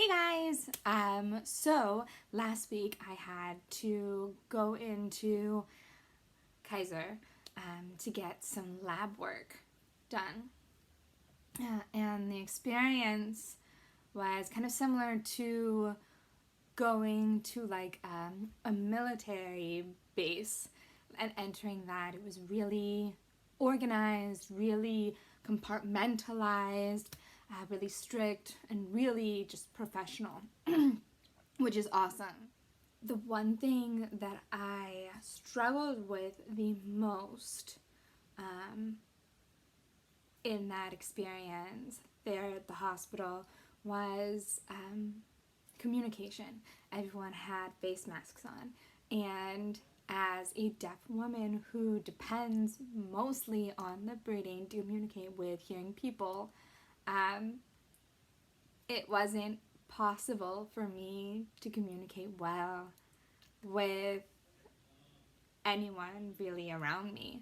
Hey guys! So last week I had to go into Kaiser to get some lab work done. And the experience was kind of similar to going to a military base and entering that. It was really organized, really compartmentalized, really strict, and really just professional, which is awesome. The one thing that I struggled with the most in that experience there at the hospital was communication. Everyone had face masks on, and as a deaf woman who depends mostly on the breathing to communicate with hearing people, it wasn't possible for me to communicate well with anyone really around me.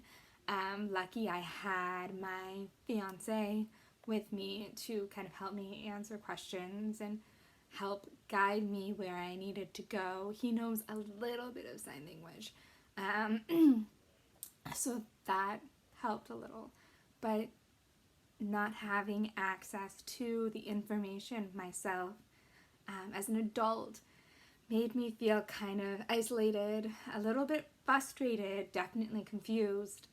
Lucky I had my fiancé with me to kind of help me answer questions and help guide me where I needed to go. He knows a little bit of sign language, so that helped a little. But not having access to the information myself as an adult made me feel kind of isolated, a little bit frustrated, definitely confused,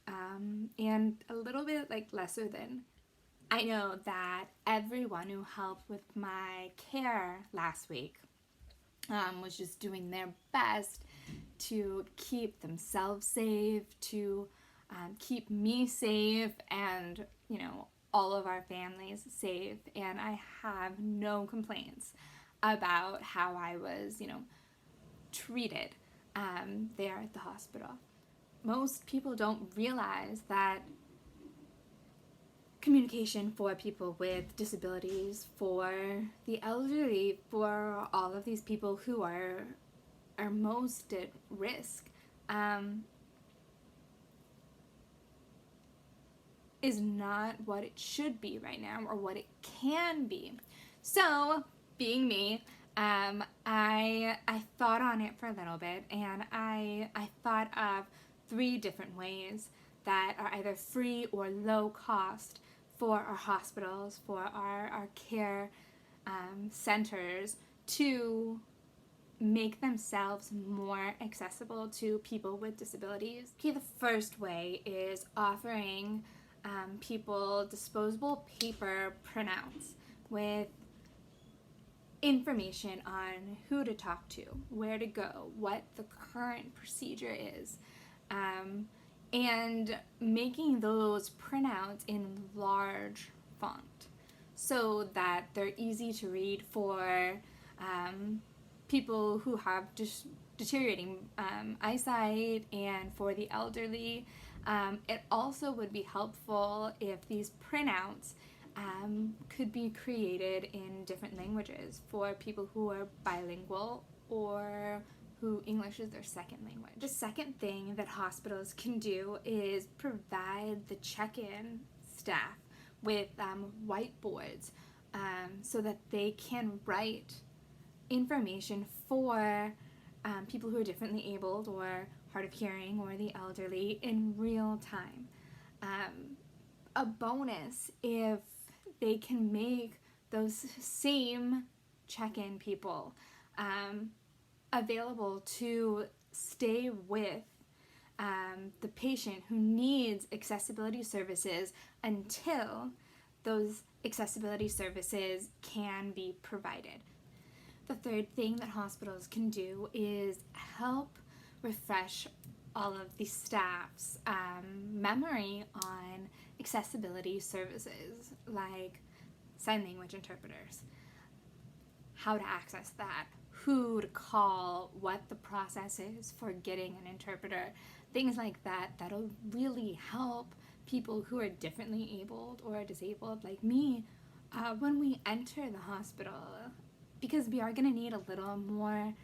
and a little bit like lesser than. I know that everyone who helped with my care last week was just doing their best to keep themselves safe, to keep me safe, and, all of our families safe. And I have no complaints about how I was, treated there at the hospital. Most people don't realize that communication for people with disabilities, for the elderly, for all of these people who are most at risk, is not what it should be right now, or what it can be. So, being me, I thought on it for a little bit, and I thought of 3 different ways that are either free or low cost for our hospitals, for our care centers, to make themselves more accessible to people with disabilities. Okay, the first way is offering people disposable paper printouts with information on who to talk to, where to go, what the current procedure is, and making those printouts in large font so that they're easy to read for people who have deteriorating eyesight, and for the elderly. It also would be helpful if these printouts could be created in different languages for people who are bilingual or who English is their second language. The second thing that hospitals can do is provide the check-in staff with whiteboards so that they can write information for people who are differently abled or hard of hearing or the elderly in real time. A bonus if they can make those same check-in people available to stay with the patient who needs accessibility services until those accessibility services can be provided. The third thing that hospitals can do is help refresh all of the staff's memory on accessibility services, like sign language interpreters, how to access that, who to call, what the process is for getting an interpreter, things like that. That'll really help people who are differently abled or disabled like me when we enter the hospital, because we are going to need a little more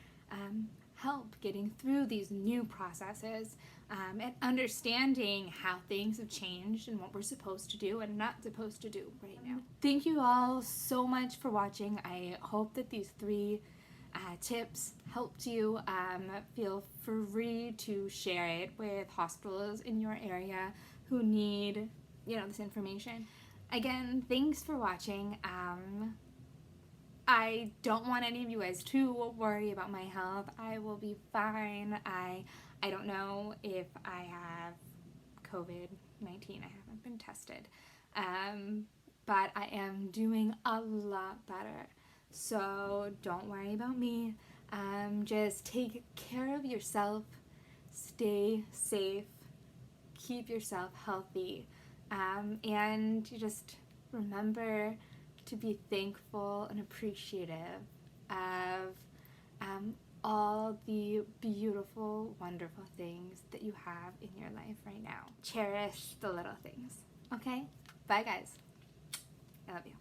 help getting through these new processes, and understanding how things have changed and what we're supposed to do and not supposed to do right now. Thank you all so much for watching. I hope that these 3 tips helped you. Feel free to share it with hospitals in your area who need, this information. Again, thanks for watching. I don't want any of you guys to worry about my health. I will be fine. I don't know if I have COVID-19. I haven't been tested. But I am doing a lot better. So don't worry about me. Just take care of yourself. Stay safe. Keep yourself healthy. And just remember to be thankful and appreciative of all the beautiful, wonderful things that you have in your life right now. Cherish the little things, okay? Bye, guys. I love you.